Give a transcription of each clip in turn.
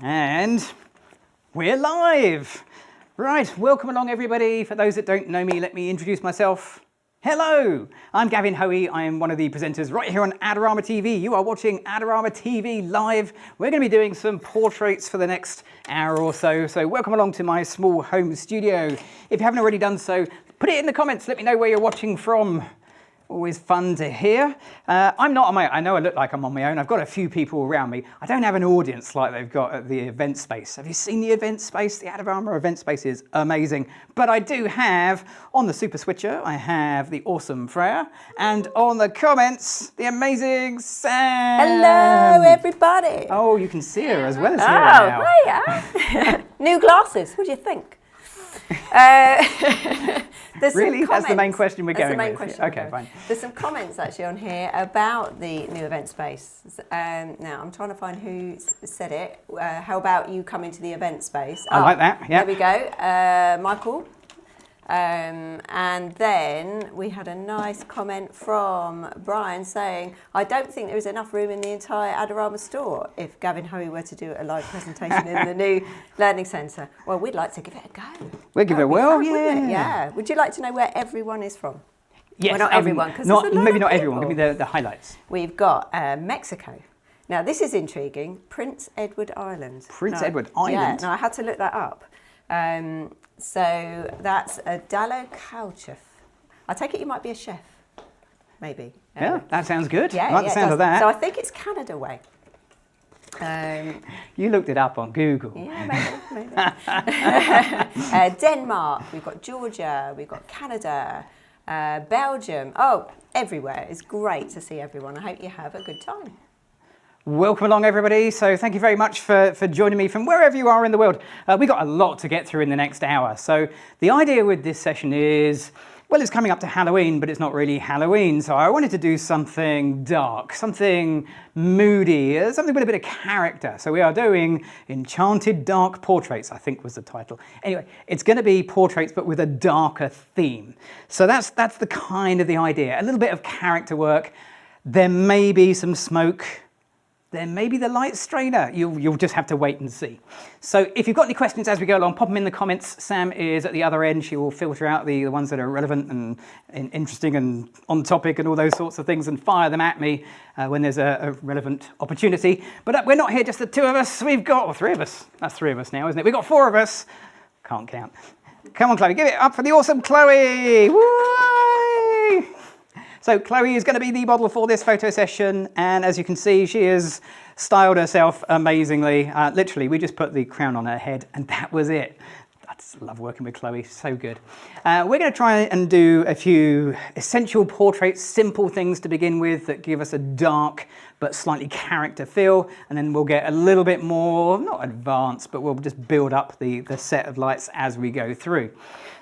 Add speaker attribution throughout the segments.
Speaker 1: And we're live. Right, welcome along everybody. For those that don't know me, let me introduce myself. Hello, I'm Gavin Hoey. I am one of the presenters right here on Adorama TV. You are watching Adorama TV live. We're going to be doing some portraits for the next hour or so. So welcome along to my small home studio. If you haven't already done so, put it in the comments. Let me know where you're watching from. Always fun to hear. I'm not on my own. I know I look like I'm on my own. I've got a few people around me. I don't have an audience like they've got at the event space. Have you seen the event space? The Adorama event space is amazing. But I do have, on the super switcher, I have the awesome Freya. And on the comments, the amazing Sam.
Speaker 2: Hello, everybody.
Speaker 1: Oh, you can see her as well as hear her now.
Speaker 2: Oh, hiya. New glasses. What do you think?
Speaker 1: Really? That's the main question we're going with?
Speaker 2: That's the main question.
Speaker 1: Okay, fine.
Speaker 2: There's some comments actually on here about the new event space. Now, I'm trying to find who said it. How about you come into the event space?
Speaker 1: I like that, yeah.
Speaker 2: There we go. Michael. And then we had a nice comment from Brian saying, I don't think there is enough room in the entire Adorama store if Gavin Hoey were to do a live presentation in the new learning centre. Well, we'd like to give it a go.
Speaker 1: We'll give it a whirl, yeah.
Speaker 2: Yeah. Would you like to know where everyone is from?
Speaker 1: Yes.
Speaker 2: Well, not everyone, because
Speaker 1: maybe not everyone. Give me the highlights.
Speaker 2: We've got Mexico. Now, this is intriguing. Prince Edward Island.
Speaker 1: Prince Edward Island?
Speaker 2: Yeah, no, I had to look that up. So that's a Dallo Kalchef. I take it you might be a chef, maybe.
Speaker 1: Yeah, that sounds good.
Speaker 2: Yeah,
Speaker 1: I like the sound of that.
Speaker 2: So I think it's Canada way.
Speaker 1: You looked it up on Google.
Speaker 2: Yeah, maybe. Denmark, we've got Georgia, we've got Canada, Belgium. Oh, everywhere. It's great to see everyone. I hope you have a good time.
Speaker 1: Welcome along, everybody. So thank you very much for joining me from wherever you are in the world. We've got a lot to get through in the next hour. So the idea with this session is, well, it's coming up to Halloween, but it's not really Halloween. So I wanted to do something dark, something moody, something with a bit of character. So we are doing Enchanted Dark Portraits, I think was the title. Anyway, it's going to be portraits, but with a darker theme. So that's the kind of the idea. A little bit of character work. There may be some smoke. Then maybe the light strainer. You'll just have to wait and see. So if you've got any questions as we go along, pop them in the comments. Sam is at the other end. She will filter out the ones that are relevant and interesting and on topic and all those sorts of things and fire them at me when there's a relevant opportunity. But we're not here just the two of us. We've got, or three of us. That's three of us now, isn't it? We've got four of us. Can't count. Come on, Chloe. Give it up for the awesome Chloe. Woo! So Chloe is going to be the model for this photo session, and as you can see, she has styled herself amazingly. Literally, we just put the crown on her head, and that was it. I just love working with Chloe, so good. We're going to try and do a few essential portraits, simple things to begin with that give us a dark but slightly character feel, and then we'll get a little bit more, not advanced, but we'll just build up the set of lights as we go through.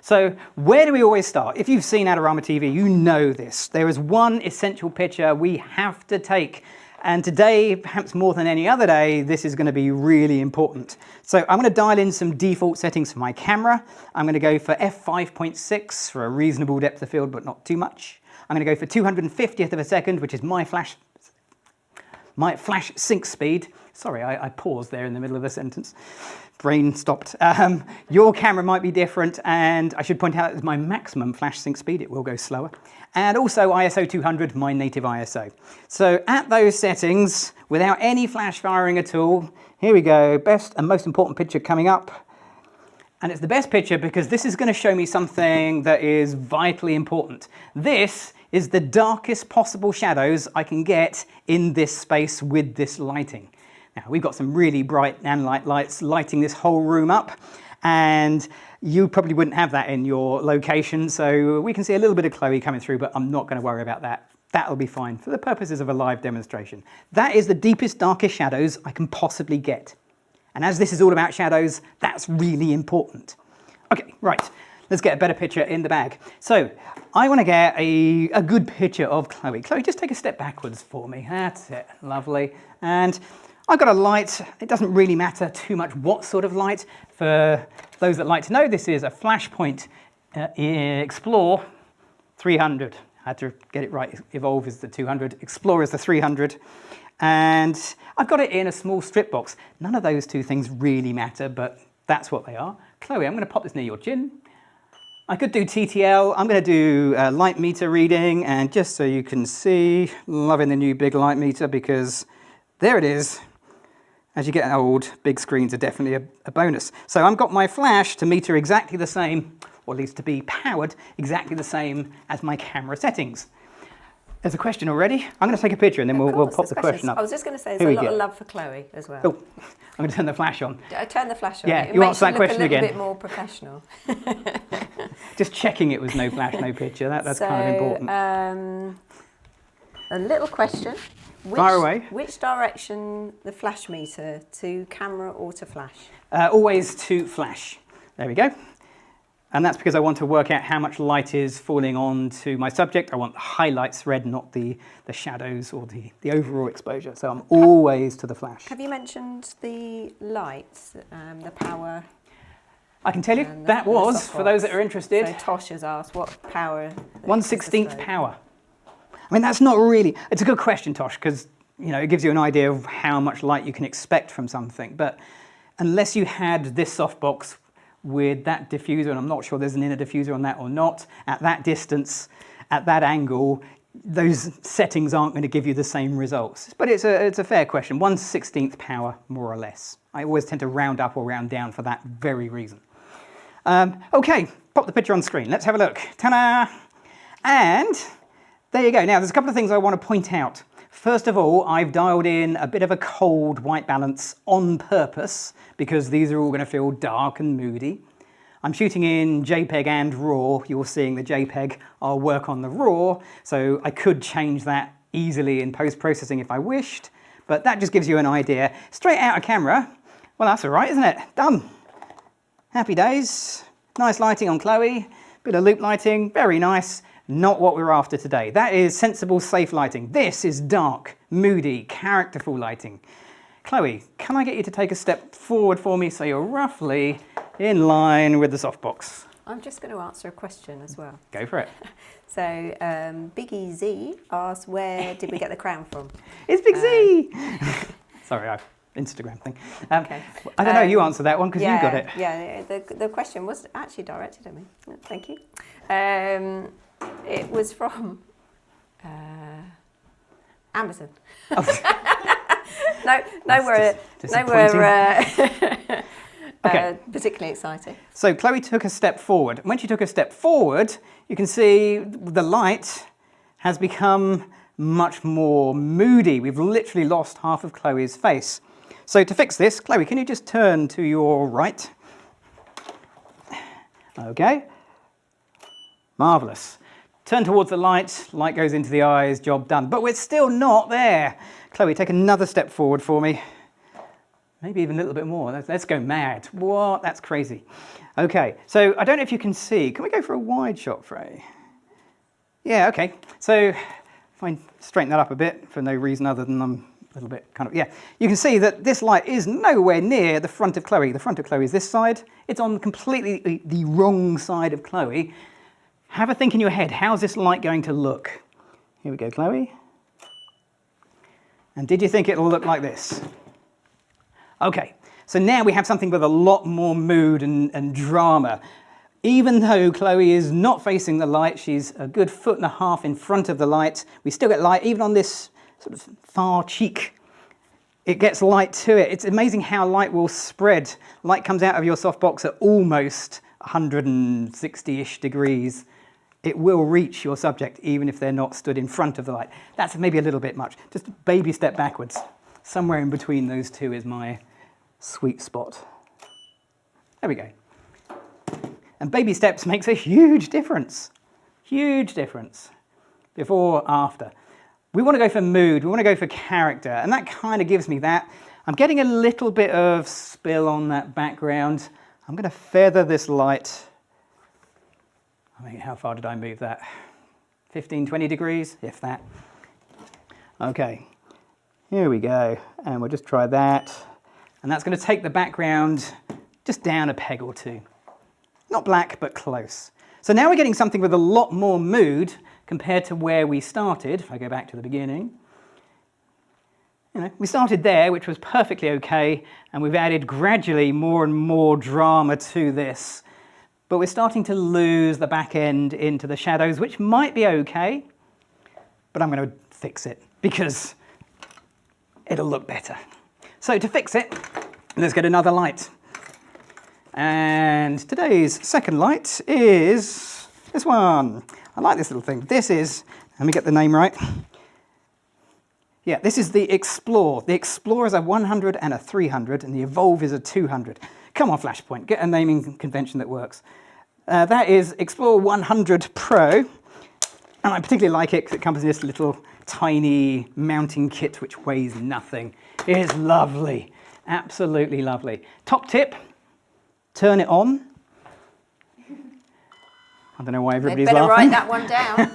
Speaker 1: So where do we always start? If you've seen Adorama TV, you know this. There is one essential picture we have to take. And today, perhaps more than any other day, this is going to be really important. So I'm going to dial in some default settings for my camera. I'm going to go for f5.6 for a reasonable depth of field, but not too much. I'm going to go for 250th of a second, which is my flash sync speed. Sorry, I paused there in the middle of the sentence. Brain stopped. Your camera might be different, and I should point out it's my maximum flash sync speed. It will go slower. And also ISO 200, my native ISO. So at those settings, without any flash firing at all, here we go. Best and most important picture coming up. And it's the best picture because this is going to show me something that is vitally important. This is the darkest possible shadows I can get in this space with this lighting. Now, we've got some really bright nanlite lights lighting this whole room up, and you probably wouldn't have that in your location, so we can see a little bit of Chloe coming through, but I'm not going to worry about that. That'll be fine for the purposes of a live demonstration. That is the deepest, darkest shadows I can possibly get. And as this is all about shadows, that's really important. Okay, right. Let's get a better picture in the bag. So I want to get a good picture of Chloe. Chloe, just take a step backwards for me. That's it. Lovely. And I've got a light. It doesn't really matter too much what sort of light. For those that like to know, this is a Flashpoint Explore 300. I had to get it right. Evolve is the 200. Explore is the 300. and I've got it in a small strip box. None of those two things really matter, but that's what they are. Chloe, I'm going to pop this near your chin. I could do TTL. I'm going to do light meter reading, and just so you can see, loving the new big light meter because there it is. As you get old, big screens are definitely a bonus. So I've got my flash to meter exactly the same, or at least to be powered exactly the same as my camera settings. There's a question already. I'm going to take a picture and then we'll pop the question up.
Speaker 2: I was just going to say there's a lot of love for Chloe as well.
Speaker 1: Oh, I'm going to turn the flash on.
Speaker 2: Turn the flash on.
Speaker 1: Yeah,
Speaker 2: it
Speaker 1: you
Speaker 2: makes
Speaker 1: answer that question
Speaker 2: look a
Speaker 1: again.
Speaker 2: little bit more professional.
Speaker 1: Just checking it was no flash, no picture. That's
Speaker 2: so,
Speaker 1: kind of important.
Speaker 2: A little question.
Speaker 1: Fire away.
Speaker 2: Which direction the flash meter, to camera or to flash?
Speaker 1: Always to flash. There we go. And that's because I want to work out how much light is falling onto my subject. I want the highlights red, not the shadows or the overall exposure. So I'm always to the flash.
Speaker 2: Have you mentioned the lights, the power?
Speaker 1: I can tell you, that was, for those that are interested.
Speaker 2: So Tosh has asked what power?
Speaker 1: 1/16 power. I mean, that's not really, it's a good question, Tosh, because it gives you an idea of how much light you can expect from something. But unless you had this softbox with that diffuser, and I'm not sure there's an inner diffuser on that or not, at that distance, at that angle, those settings aren't going to give you the same results. But it's a fair question. 1/16 power, more or less. I always tend to round up or round down for that very reason. Okay, pop the picture on screen. Let's have a look. Ta-da! And there you go. Now, there's a couple of things I want to point out. First of all, I've dialed in a bit of a cold white balance on purpose because these are all going to feel dark and moody. I'm shooting in JPEG and RAW. You're seeing the JPEG. I'll work on the RAW, so I could change that easily in post-processing if I wished, but that just gives you an idea. Straight out of camera, well, that's all right, isn't it? Done. Happy days. Nice lighting on Chloe. Bit of loop lighting, very nice. Not what we're after today. That is sensible, safe lighting. This is dark, moody, characterful lighting. Chloe, can I get you to take a step forward for me so you're roughly in line with the softbox?
Speaker 2: I'm just going to answer a question as well.
Speaker 1: Go for it.
Speaker 2: So Biggie Z asked, where did we get the crown from?
Speaker 1: It's Big Z! Sorry, Instagram thing.
Speaker 2: Okay.
Speaker 1: I don't know, you answer that one because you got it.
Speaker 2: Yeah, the question was actually directed at me. Thank you. It was from Amazon. Nowhere particularly exciting.
Speaker 1: So Chloe took a step forward. And when she took a step forward, you can see the light has become much more moody. We've literally lost half of Chloe's face. So to fix this, Chloe, can you just turn to your right? Okay. Marvellous. Turn towards the light goes into the eyes, job done. But we're still not there. Chloe, take another step forward for me. Maybe even a little bit more. Let's go mad. What? That's crazy. Okay, so I don't know if you can see. Can we go for a wide shot, Frey? Yeah, okay. So if I straighten that up a bit for no reason other than I'm a little bit you can see that this light is nowhere near the front of Chloe. The front of Chloe is this side. It's on completely the wrong side of Chloe. Have a think in your head, how's this light going to look? Here we go, Chloe. And did you think it'll look like this? Okay, so now we have something with a lot more mood and drama. Even though Chloe is not facing the light, she's a good 1.5 feet in front of the light, we still get light, even on this sort of far cheek. It gets light to it. It's amazing how light will spread. Light comes out of your softbox at almost 160-ish degrees. It will reach your subject even if they're not stood in front of the light. That's maybe a little bit much. Just a baby step backwards. Somewhere in between those two is my sweet spot. There we go. And baby steps makes a huge difference. Huge difference. Before, after. We want to go for mood, we want to go for character, and that kind of gives me that. I'm getting a little bit of spill on that background. I'm going to feather this light. I mean, how far did I move that? 15, 20 degrees, if that. Okay, here we go. And we'll just try that. And that's going to take the background just down a peg or two. Not black, but close. So now we're getting something with a lot more mood compared to where we started. If I go back to the beginning. we started there, which was perfectly okay, and we've added gradually more and more drama to this. But we're starting to lose the back end into the shadows, which might be okay, but I'm going to fix it because it'll look better. So to fix it, let's get another light. And today's second light is this one. I like this little thing. This is, let me get the name right. Yeah, this is the Explore. The Explore is a 100 and a 300, and the Evolve is a 200. Come on, Flashpoint, get a naming convention that works. That is Explore 100 Pro, and I particularly like it because it comes in this little tiny mounting kit which weighs nothing. It is lovely, absolutely lovely. Top tip, turn it on. I don't know why everybody's
Speaker 2: Better
Speaker 1: laughing.
Speaker 2: write that one down.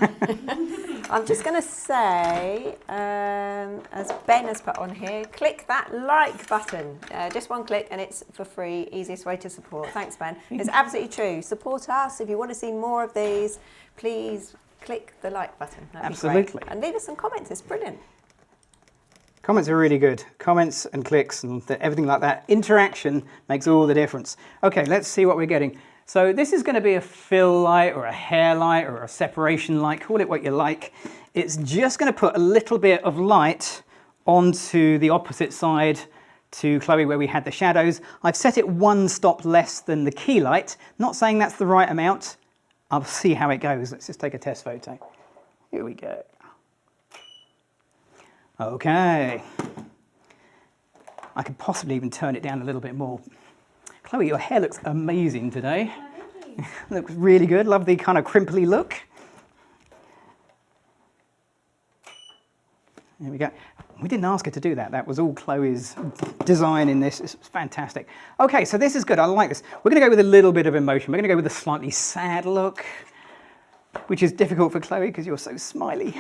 Speaker 2: I'm just going to say, as Ben has put on here, click that like button. Just one click and it's for free. Easiest way to support. Thanks, Ben. It's absolutely true. Support us. If you want to see more of these, please click the like button. That'd
Speaker 1: Absolutely.
Speaker 2: be great. And leave us some comments. It's brilliant.
Speaker 1: Comments are really good. Comments and clicks and everything like that. Interaction makes all the difference. Okay, let's see what we're getting. So this is going to be a fill light or a hair light or a separation light, call it what you like. It's just going to put a little bit of light onto the opposite side to Chloe where we had the shadows. I've set it one stop less than the key light. Not saying that's the right amount. I'll see how it goes. Let's just take a test photo. Here we go. Okay. I could possibly even turn it down a little bit more. Chloe, your hair looks amazing today.
Speaker 3: Oh, thank you.
Speaker 1: Looks really good. Love the kind of crimply look. There we go. We didn't ask her to do that. That was all Chloe's design in this. It's fantastic. Okay, so this is good. I like this. We're going to go with a little bit of emotion. We're going to go with a slightly sad look, which is difficult for Chloe because you're so smiley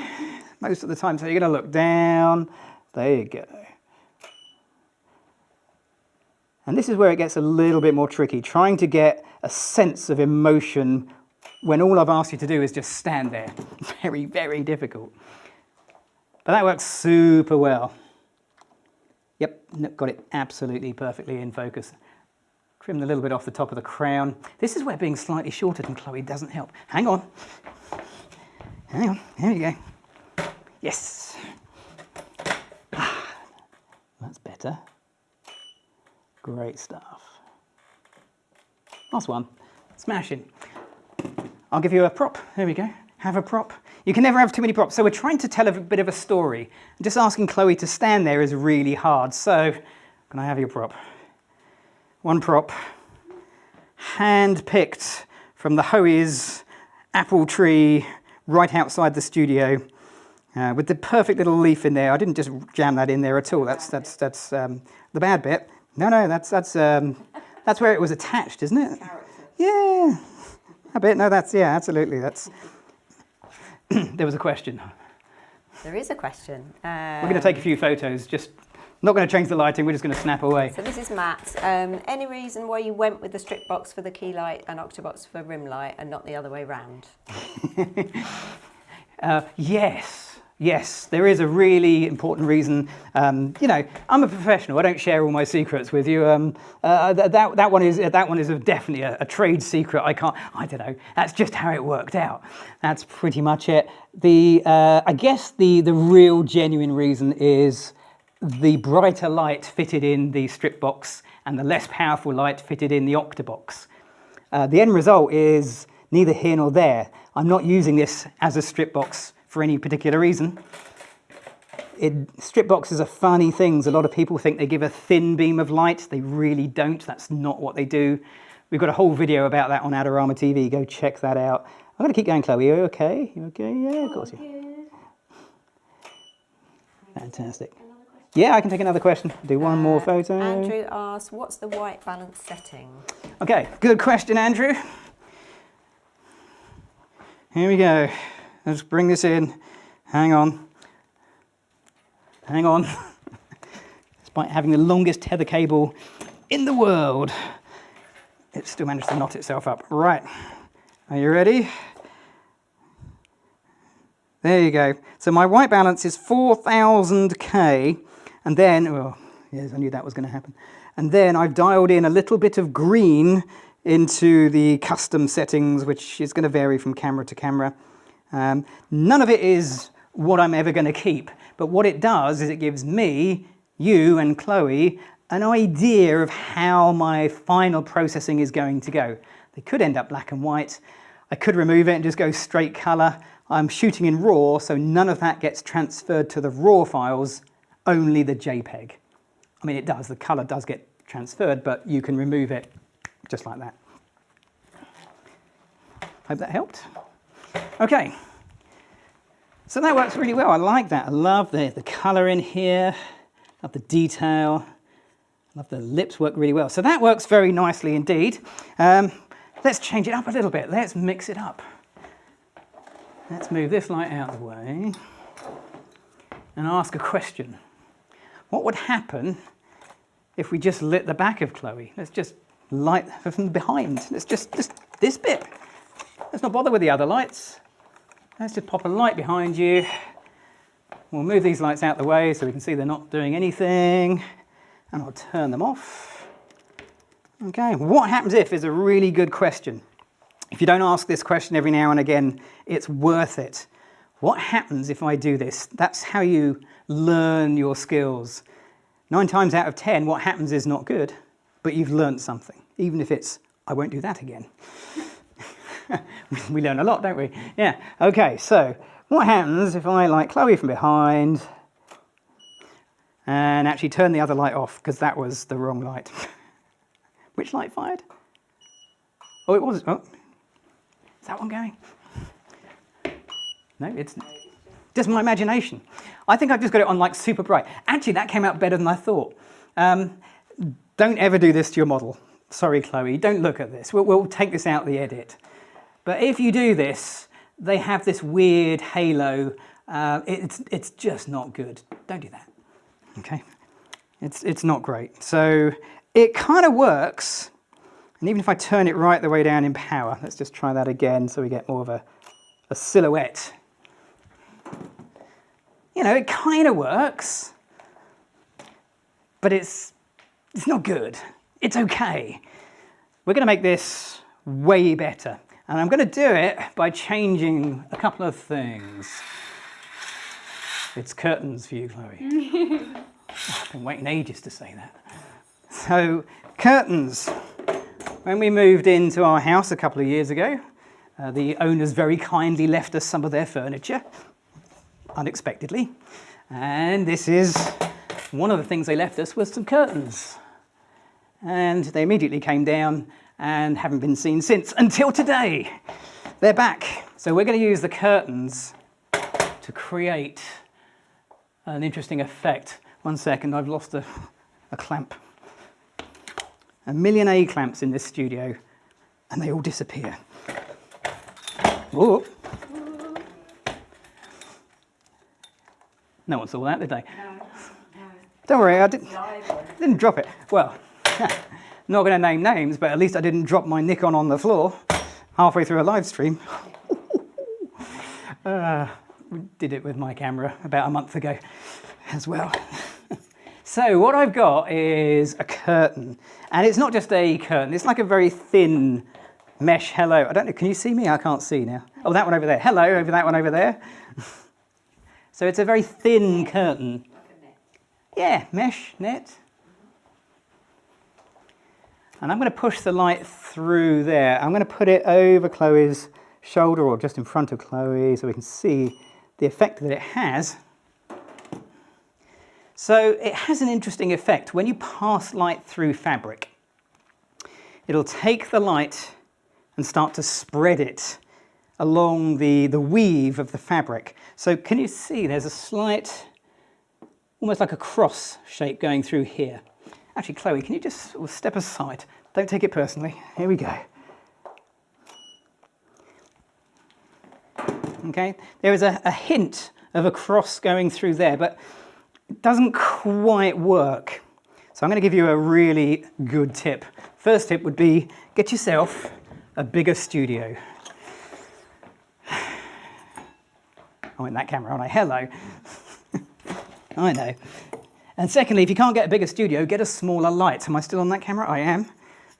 Speaker 1: most of the time. So you're going to look down. There you go. And this is where it gets a little bit more tricky, trying to get a sense of emotion when all I've asked you to do is just stand there. Very, very difficult. But that works super well. Yep, got it absolutely perfectly in focus. Trimmed a little bit off the top of the crown. This is where being slightly shorter than Chloe doesn't help. Hang on. Hang on, here we go. Yes. That's better. Great stuff. Last one. Smashing. I'll give you a prop. There we go. Have a prop. You can never have too many props. So we're trying to tell a bit of a story. Just asking Chloe to stand there is really hard. So can I have your prop? One prop. Hand-picked from the Hoey's apple tree right outside the studio with the perfect little leaf in there. I didn't just jam that in there at all. That's the bad bit. No, that's where it was attached, isn't it?
Speaker 2: Character.
Speaker 1: Yeah, a bit. No, yeah, absolutely. That's. There was a question.
Speaker 2: There is a question.
Speaker 1: We're going to take a few photos. Just not going to change the lighting. We're just going to snap away.
Speaker 2: So this is Matt. Any reason why you went with the strip box for the key light and octobox for rim light and not the other way round? Yes, there is a really important reason. You know, I'm a professional. I don't share all my secrets with you. That one is definitely a trade secret. I don't know. That's just how it worked out. That's pretty much it. I guess the real genuine reason is the brighter light fitted in the strip box and the less powerful light fitted in the octobox. The end result is neither here nor there. I'm not using this as a strip box for any particular reason. Strip boxes are funny things. A lot of people think they give a thin beam of light. They really don't. That's not what they do. We've got a whole video about that on Adorama TV. Go check that out. I'm going to keep going, Chloe. Are you okay? You okay? Yeah, of course. Yeah. Fantastic. Yeah, I can take another question. Do one more photo. Andrew asks, what's the white balance setting?
Speaker 1: Okay, good question, Andrew. Here we go. Let's bring this in. Hang on. Despite having the longest tether cable in the world, it still managed to knot itself up. Right. Are you ready? There you go. So my white balance is 4000K, And then, well, yes, I knew that was going to happen. And then I've dialed in a little bit of green into the custom settings, which is going to vary from camera to camera. None of it is what I'm ever going to keep, but what it does is it gives me, you and Chloe an idea of how my final processing is going to go. They could end up black and white. I could remove it and just go straight color. I'm shooting in RAW, so none of that gets transferred to the RAW files, only the JPEG. I mean, it does, the color does get transferred, but you can remove it just like that. Hope that helped. Okay, so that works really well. I like that. I love the color in here, love the detail, love the lips work really well. So that works very nicely indeed. Let's change it up a little bit. Let's mix it up. Let's move this light out of the way and ask a question. What would happen if we just lit the back of Chloe? Let's just light her from behind. Let's just this bit. Let's not bother with the other lights. Let's just pop a light behind you. We'll move these lights out the way so we can see they're not doing anything. And I'll turn them off. Okay, what happens if is a really good question. If you don't ask this question every now and again, it's worth it. What happens if I do this? That's how you learn your skills. 9 times out of 10, what happens is not good, but you've learned something, even if it's, I won't do that again. We learn a lot, don't we? Yeah, okay, so what happens if I light Chloe from behind and actually turn the other light off, because that was the wrong light. Which light fired? Oh, it was. Oh, is that one going? No, it's just my imagination. I think I've just got it on like super bright. Actually, that came out better than I thought. Don't ever do this to your model. Sorry, Chloe, don't look at this. We'll take this out the edit. But if you do this, they have this weird halo. It's just not good. Don't do that. Okay, it's not great. So it kind of works, and even if I turn it right the way down in power, let's just try that again so we get more of a silhouette. You know, it kind of works, but it's not good. It's okay. We're going to make this way better, and I'm going to do it by changing a couple of things. It's curtains for you, Chloe. I've been waiting ages to say that. So, curtains. When we moved into our house a couple of years ago, the owners very kindly left us some of their furniture, unexpectedly. And this is one of the things they left us was some curtains. And they immediately came down and haven't been seen since, until today. They're back. So we're going to use the curtains to create an interesting effect. 1 second, I've lost a clamp. 1,000,000 A clamps in this studio, and they all disappear. Oh. No one saw that, did they? No. Don't worry, I didn't drop it. Well, not going to name names, but at least I didn't drop my Nikon on the floor halfway through a live stream. We did it with my camera about a month ago as well. So what I've got is a curtain, and it's not just a curtain, it's like a very thin mesh. Hello, I don't know, can you see me? I can't see now. Oh, that one over there. Hello, over that one over there. So it's a very thin curtain. Yeah, mesh, net. And I'm going to push the light through there. I'm going to put it over Chloe's shoulder or just in front of Chloe so we can see the effect that it has. So it has an interesting effect. When you pass light through fabric, it'll take the light and start to spread it along the weave of the fabric. So can you see there's a slight, almost like a cross shape going through here. Actually, Chloe, can you just step aside? Don't take it personally. Here we go. Okay, there is a hint of a cross going through there, but it doesn't quite work. So I'm going to give you a really good tip. First tip would be get yourself a bigger studio. I'm in that camera, aren't I? Hello. I know. And secondly, if you can't get a bigger studio, get a smaller light. Am I still on that camera? I am.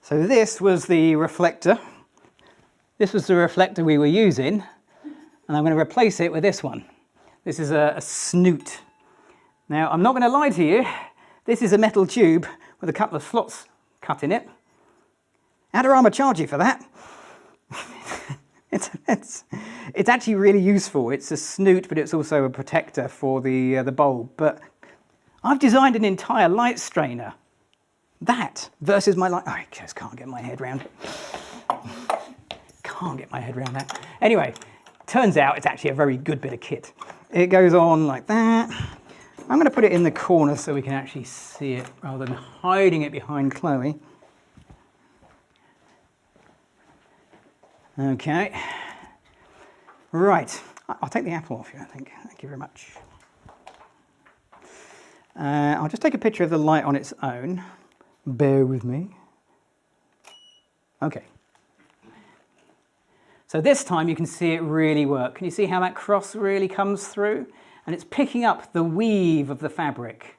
Speaker 1: So this was the reflector. This was the reflector we were using, and I'm going to replace it with this one. This is a snoot. Now, I'm not going to lie to you, this is a metal tube with a couple of slots cut in it. Adorama charge you for that. It's actually really useful. It's a snoot, but it's also a protector for the bulb. But I've designed an entire light strainer. That versus my light. I just can't get my head around it. Can't get my head around that. Anyway, turns out it's actually a very good bit of kit. It goes on like that. I'm going to put it in the corner so we can actually see it rather than hiding it behind Chloe. Okay. Right. I'll take the apple off you, I think. Thank you very much. I'll just take a picture of the light on its own. Bear with me. Okay. So this time you can see it really work. Can you see how that cross really comes through? And it's picking up the weave of the fabric.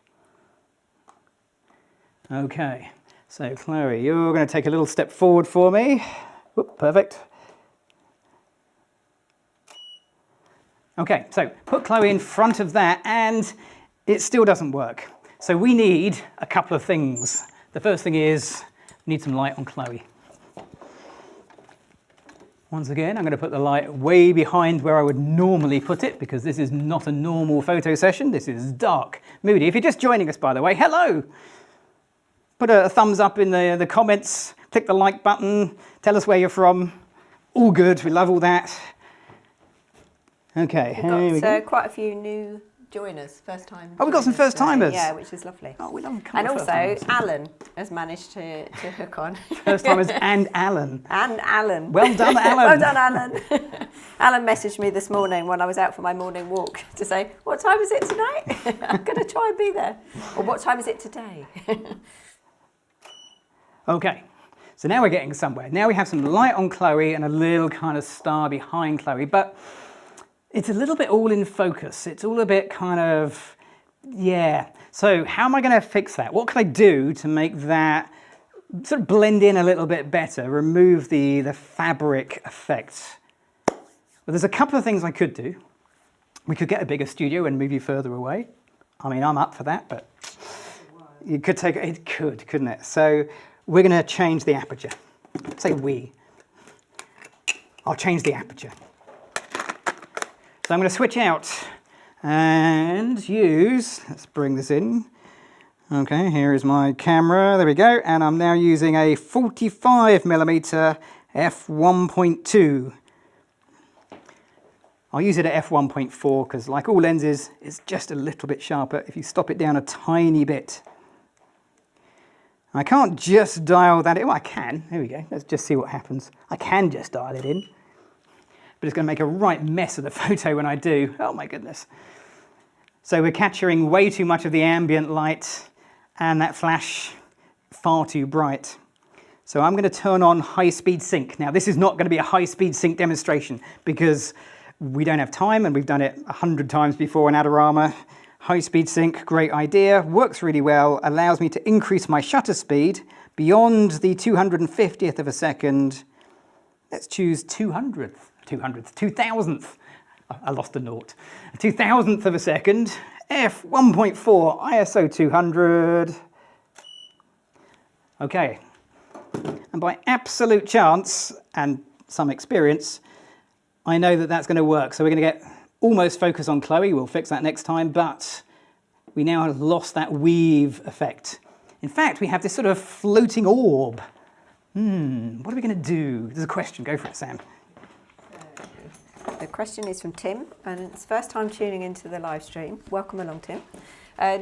Speaker 1: Okay, so Chloe, you're going to take a little step forward for me. Whoop, perfect. Okay, so put Chloe in front of that and it still doesn't work. So we need a couple of things. The first thing is we need some light on Chloe. Once again, I'm going to put the light way behind where I would normally put it because this is not a normal photo session. This is dark, moody. If you're just joining us, by the way, hello. Put a thumbs up in the comments, click the like button, tell us where you're from. All good, we love all that. Okay, here we go.
Speaker 2: Quite a few new joiners, first time.
Speaker 1: Oh, we've got some first timers.
Speaker 2: Yeah, which is lovely.
Speaker 1: Oh, we love
Speaker 2: and also, Alan has managed to hook on.
Speaker 1: First timers and Alan.
Speaker 2: And Alan.
Speaker 1: Well done, Alan.
Speaker 2: Well done, Alan. Alan messaged me this morning when I was out for my morning walk to say, what time is it tonight? I'm going to try and be there. Or what time is it today?
Speaker 1: Okay, so now we're getting somewhere. Now we have some light on Chloe and a little kind of star behind Chloe, but it's a little bit all in focus. It's all a bit kind of, yeah. So how am I going to fix that? What can I do to make that sort of blend in a little bit better, remove the fabric effect? Well, there's a couple of things I could do. We could get a bigger studio and move you further away. I mean, I'm up for that, but you could take it, couldn't it? So we're going to change the aperture. Say we. I'll change the aperture. So I'm going to switch out and use, let's bring this in. Okay, here is my camera, there we go. And I'm now using a 45mm f1.2. I'll use it at f1.4 because like all lenses, it's just a little bit sharper if you stop it down a tiny bit. I can't just dial that in, well I can, there we go, let's just see what happens. I can just dial it in. But it's going to make a right mess of the photo when I do. Oh my goodness. So we're capturing way too much of the ambient light and that flash far too bright. So I'm going to turn on high-speed sync. Now this is not going to be a high-speed sync demonstration because we don't have time and we've done it 100 times before in Adorama. High-speed sync, great idea, works really well, allows me to increase my shutter speed beyond the 250th of a second. Let's choose 2000th. I lost a naught. 2000th of a second. f1.4 ISO 200. Okay. And by absolute chance and some experience, I know that that's going to work. So we're going to get almost focus on Chloe. We'll fix that next time, but we now have lost that weave effect. In fact, we have this sort of floating orb. What are we going to do? There's a question. Go for it, Sam.
Speaker 2: The question is from Tim, and it's first time tuning into the live stream. Welcome along, Tim.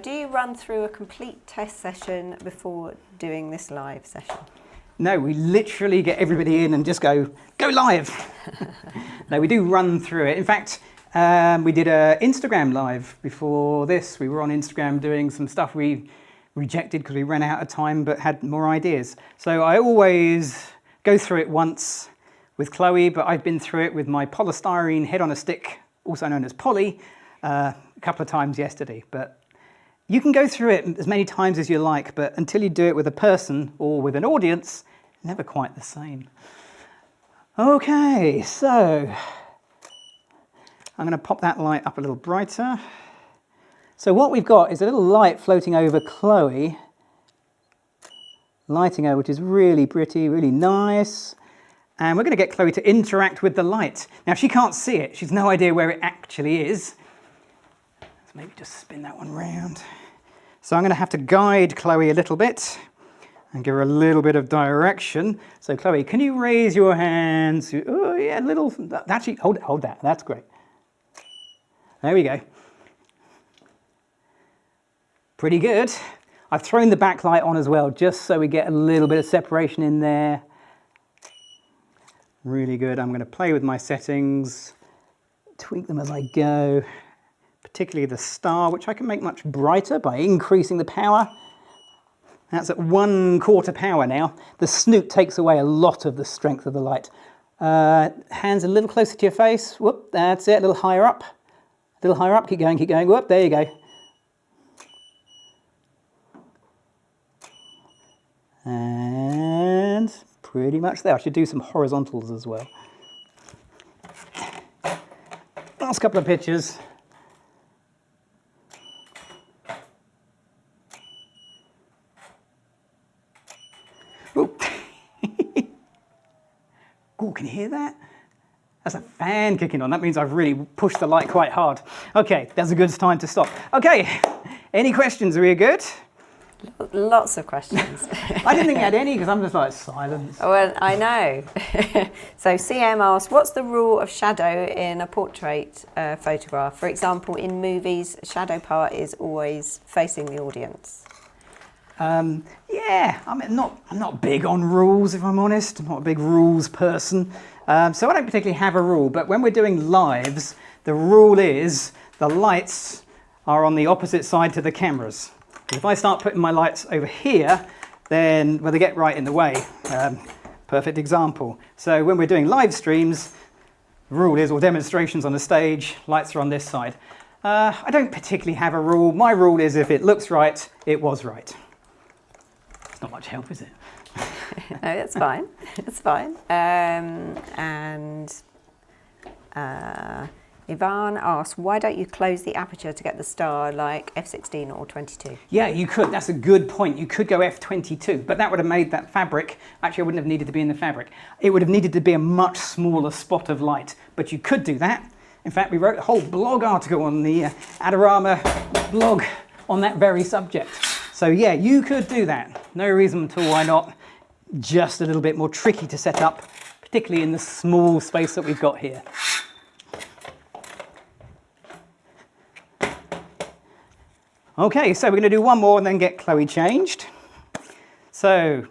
Speaker 2: Do you run through a complete test session before doing this live session?
Speaker 1: No, we literally get everybody in and just go live. No, we do run through it. In fact, we did an Instagram live before this. We were on Instagram doing some stuff we rejected because we ran out of time but had more ideas. So I always go through it once with Chloe, but I've been through it with my polystyrene head on a stick, also known as Polly, a couple of times yesterday. But You can go through it as many times as you like, but until you do it with a person or with an audience, never quite the same. Okay, so I'm going to pop that light up a little brighter. So what we've got is a little light floating over Chloe, lighting her, which is really pretty, really nice. And we're going to get Chloe to interact with the light. Now, she can't see it. She's no idea where it actually is. Let's maybe just spin that one round. So I'm going to have to guide Chloe a little bit and give her a little bit of direction. So Chloe, can you raise your hands? Oh yeah, little, actually, hold that, that's great. There we go. Pretty good. I've thrown the backlight on as well, just so we get a little bit of separation in there. Really good. I'm going to play with my settings, tweak them as I go, particularly the star, which I can make much brighter by increasing the power. That's at 1/4 power now. The snoot takes away a lot of the strength of the light. Hands a little closer to your face. Whoop, that's it, a little higher up. A little higher up, keep going, whoop, there you go. And pretty much there. I should do some horizontals as well. Last couple of pictures. Oh, oh, can you hear that? That's a fan kicking on. That means I've really pushed the light quite hard. Okay, that's a good time to stop. Okay, any questions? Are we good?
Speaker 2: Lots of questions.
Speaker 1: I didn't think I had any because I'm just like silence.
Speaker 2: Well, I know. So CM asked, what's the rule of shadow in a portrait photograph? For example, in movies, shadow part is always facing the audience.
Speaker 1: Yeah, I'm not big on rules, if I'm honest. I'm not a big rules person. So I don't particularly have a rule, but when we're doing lives, the rule is the lights are on the opposite side to the cameras. If I start putting my lights over here, then well, they get right in the way. Perfect example. So when we're doing live streams, the rule is, or demonstrations on the stage, lights are on this side. I don't particularly have a rule. My rule is if it looks right, it was right. It's not much help, is it?
Speaker 2: No, that's fine. It's fine. Ivan asks, why don't you close the aperture to get the star like f16 or 22?
Speaker 1: Yeah, you could. That's a good point. You could go f22, but that would have made that fabric, actually I wouldn't have needed to be in the fabric. It would have needed to be a much smaller spot of light, but you could do that. In fact, we wrote a whole blog article on the Adorama blog on that very subject. So yeah, you could do that. No reason to why not. Just a little bit more tricky to set up, particularly in the small space that we've got here. Okay, so we're going to do one more and then get Chloe changed. So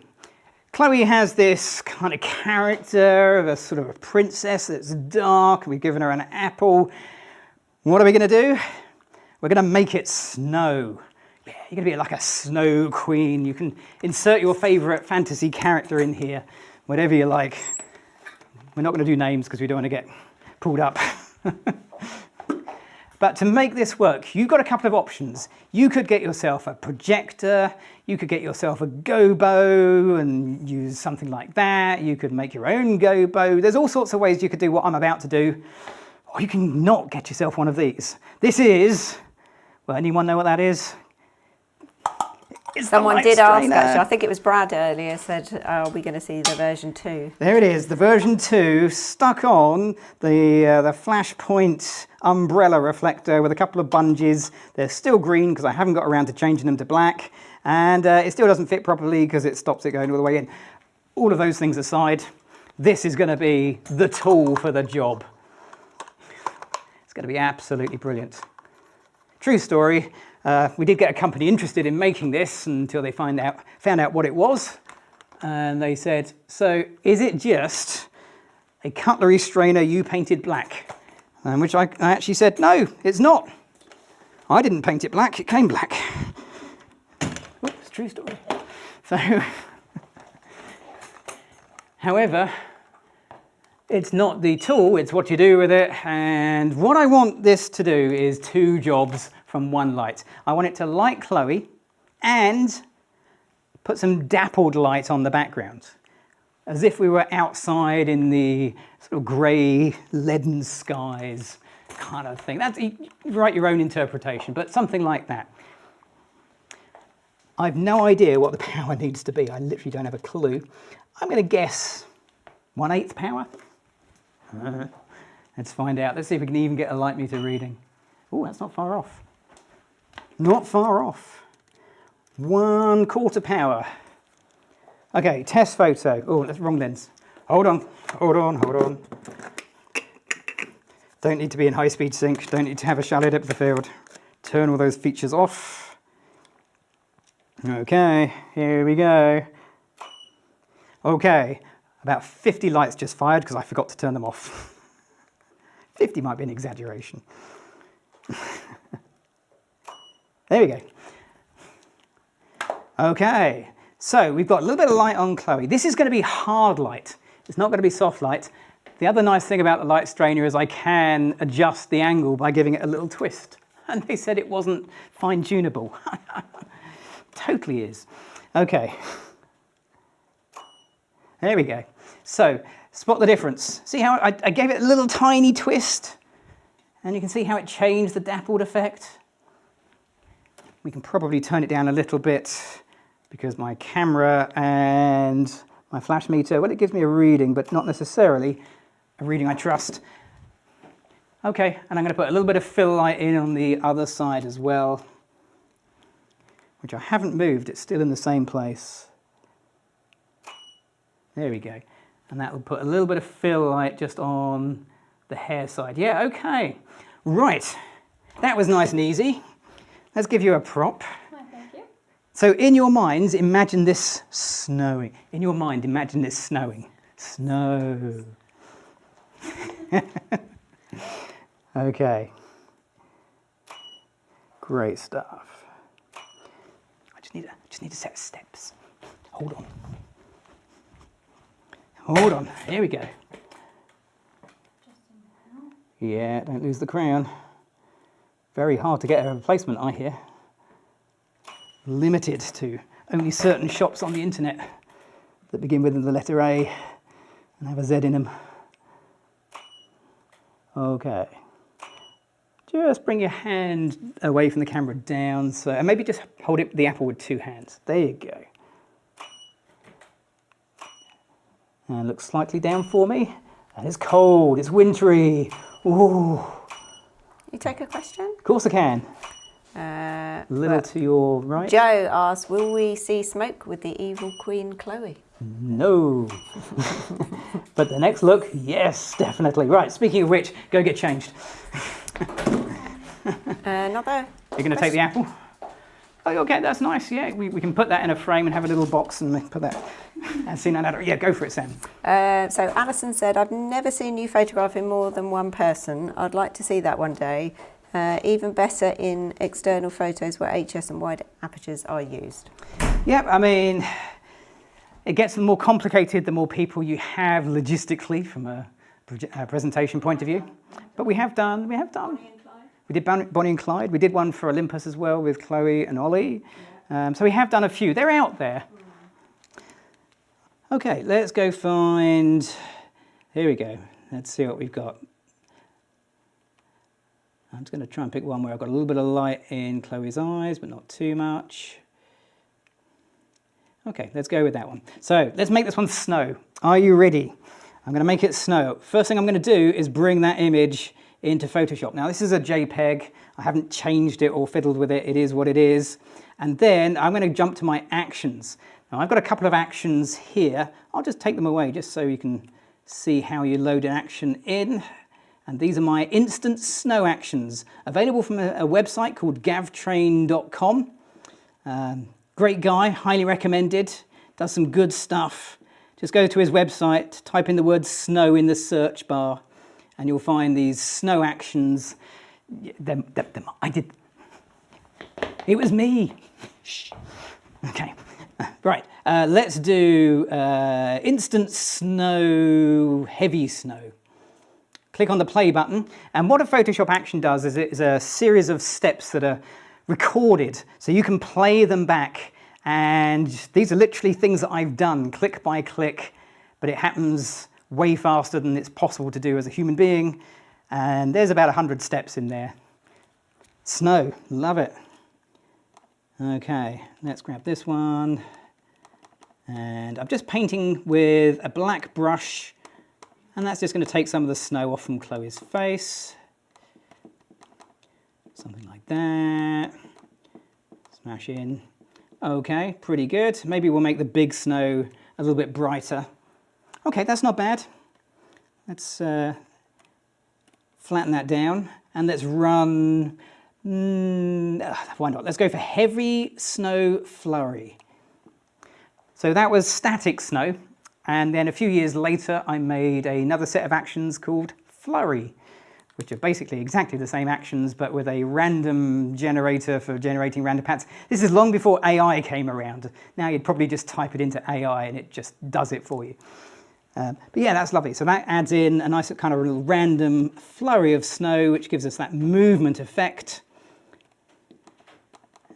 Speaker 1: Chloe has this kind of character of a sort of a princess that's dark. We've given her an apple. What are we going to do? We're going to make it snow. Yeah, you're going to be like a snow queen. You can insert your favorite fantasy character in here, whatever you like. We're not going to do names because we don't want to get pulled up. But to make this work, you've got a couple of options. You could get yourself a projector, you could get yourself a gobo and use something like that. You could make your own gobo. There's all sorts of ways you could do what I'm about to do. Or you can not get yourself one of these. This is, well, anyone know what that is?
Speaker 2: Someone did ask, actually. I think it was Brad earlier said, are we going to see the version 2?
Speaker 1: There it is, the version 2, stuck on the Flashpoint umbrella reflector with a couple of bungees. They're still green because I haven't got around to changing them to black. And it still doesn't fit properly because it stops it going all the way in. All of those things aside, this is going to be the tool for the job. It's going to be absolutely brilliant. True story. We did get a company interested in making this until they found out what it was. And they said, so is it just a cutlery strainer you painted black? And which I actually said, no, it's not. I didn't paint it black, it came black. Oops, true story. So, however, it's not the tool, it's what you do with it. And what I want this to do is 2 jobs from one light. I want it to light Chloe and put some dappled light on the background, as if we were outside in the sort of grey, leaden skies kind of thing. That's, you write your own interpretation, but something like that. I've no idea what the power needs to be. I literally don't have a clue. I'm going to guess 1/8 power. Let's find out. Let's see if we can even get a light meter reading. Oh, that's not far off. Not far off. 1/4 power. Okay, test photo. Oh, that's wrong lens. Hold on, hold on, hold on. Don't need to be in high-speed sync. Don't need to have a shallow depth of field. Turn all those features off. Okay, here we go. Okay, about 50 lights just fired because I forgot to turn them off. 50 might be an exaggeration. There we go. Okay, so we've got a little bit of light on Chloe. This is going to be hard light. It's not going to be soft light. The other nice thing about the light strainer is I can adjust the angle by giving it a little twist. And they said it wasn't fine-tunable. Totally is. Okay. There we go. So, spot the difference. See how I gave it a little tiny twist? And you can see how it changed the dappled effect. We can probably turn it down a little bit because my camera and my flash meter, well, it gives me a reading, but not necessarily a reading I trust. Okay, and I'm going to put a little bit of fill light in on the other side as well, which I haven't moved. It's still in the same place. There we go. And that will put a little bit of fill light just on the hair side. Yeah, okay. Right. That was nice and easy. Let's give you a prop.
Speaker 3: Oh, thank you.
Speaker 1: So in your minds, imagine this snowing. In your mind, imagine this snowing. Snow. Okay. Great stuff. I just need a set of steps. Hold on. Hold on. Here we go. Yeah, don't lose the crown. Very hard to get a replacement, I hear. Limited to only certain shops on the internet that begin with the letter A and have a Z in them. Okay. Just bring your hand away from the camera down, so, and maybe just hold it, the apple with two hands. There you go. And look slightly down for me. And it's cold, it's wintry. Ooh.
Speaker 2: You take a question?
Speaker 1: Of course I can.
Speaker 2: Uh,
Speaker 1: Little to your right.
Speaker 2: Joe asked, will we see smoke with the evil Queen Chloe?
Speaker 1: No. But the next look, yes, definitely. Right, speaking of which, go get changed.
Speaker 2: Another
Speaker 1: You're going to take the apple? Oh, okay, that's nice. Yeah, we can put that in a frame and have a little box and put that. And see another. Yeah, go for it, Sam.
Speaker 2: So Alison said, I've never seen you photographing more than one person. I'd like to see that one day. Even better in external photos where HS and wide apertures are used.
Speaker 1: Yep, I mean, it gets more complicated the more people you have logistically from a presentation point of view. But we have done.
Speaker 3: Bonnie and Clyde.
Speaker 1: We did Bonnie and Clyde. We did one for Olympus as well with Chloe and Ollie.
Speaker 3: Yeah.
Speaker 1: So we have done a few. They're out there. Okay, let's go find, here we go. Let's see what we've got. I'm just going to try and pick one where I've got a little bit of light in Chloe's eyes, but not too much. Okay, let's go with that one. So let's make this one snow. Are you ready? I'm going to make it snow. First thing I'm going to do is bring that image into Photoshop. Now this is a JPEG. I haven't changed it or fiddled with it. It is what it is. And then I'm going to jump to my actions. Now I've got a couple of actions here. I'll just take them away just so you can see how you load an action in. And these are my instant snow actions, available from a website called gavtrain.com. Great guy, highly recommended, does some good stuff. Just go to his website, type in the word snow in the search bar, and you'll find these snow actions. I did. It was me. Shh. Okay. Right. Let's do instant snow, heavy snow. click on the play button. And what a Photoshop action does is it is a series of steps that are recorded, so you can play them back. And these are literally things that I've done click by click, but it happens way faster than it's possible to do as a human being. And there's about 100 steps in there. Snow, love it. Okay, let's grab this one. And I'm just painting with a black brush, and that's just going to take some of the snow off from Chloe's face. Something like that. Smash in. Okay, pretty good. Maybe we'll make the big snow a little bit brighter. Okay, that's not bad. Let's flatten that down, and let's run, why not? Let's go for heavy snow flurry. So that was static snow, and then a few years later I made another set of actions called flurry, which are basically exactly the same actions but with a random generator for generating random patterns. This is long before AI came around. Now you'd probably just type it into AI and it just does it for you. But yeah, that's lovely. So that adds in a nice kind of little random flurry of snow, which gives us that movement effect.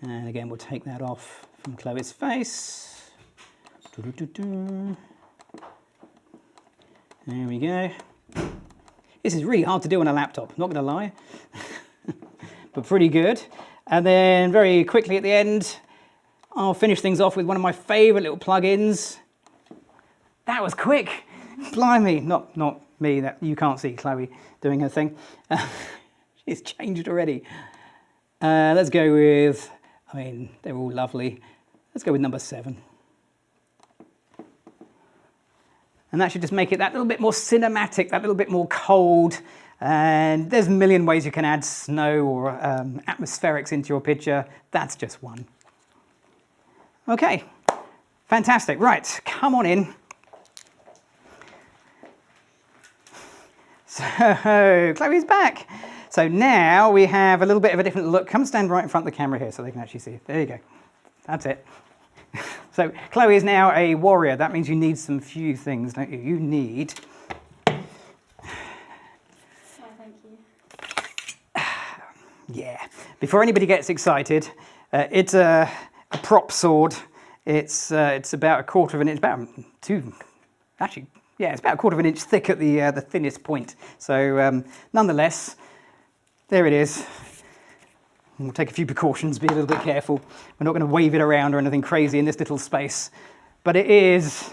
Speaker 1: And again, we'll take that off from Chloe's face. There we go. This is really hard to do on a laptop, not going to lie, but pretty good. And then very quickly at the end, I'll finish things off with one of my favorite little plugins. That was quick. Blimey, not me, that you can't see Chloe doing her thing. She's changed already. Let's go with, I mean, they're all lovely. Let's go with number 7. And that should just make it that little bit more cinematic, that little bit more cold. And there's a million ways you can add snow or atmospherics into your picture. That's just one. Okay, fantastic. Right, come on in. So Chloe's back. So now we have a little bit of a different look. Come stand right in front of the camera here so they can actually see. There you go. That's it. So Chloe is now a warrior. That means you need some few things, don't you? You need...
Speaker 3: Oh, thank you.
Speaker 1: Yeah. Before anybody gets excited, it's a prop sword. It's about a quarter of an inch, about it's about a quarter of an inch thick at the thinnest point. So nonetheless, there it is. We'll take a few precautions, be a little bit careful. We're not going to wave it around or anything crazy in this little space. But it's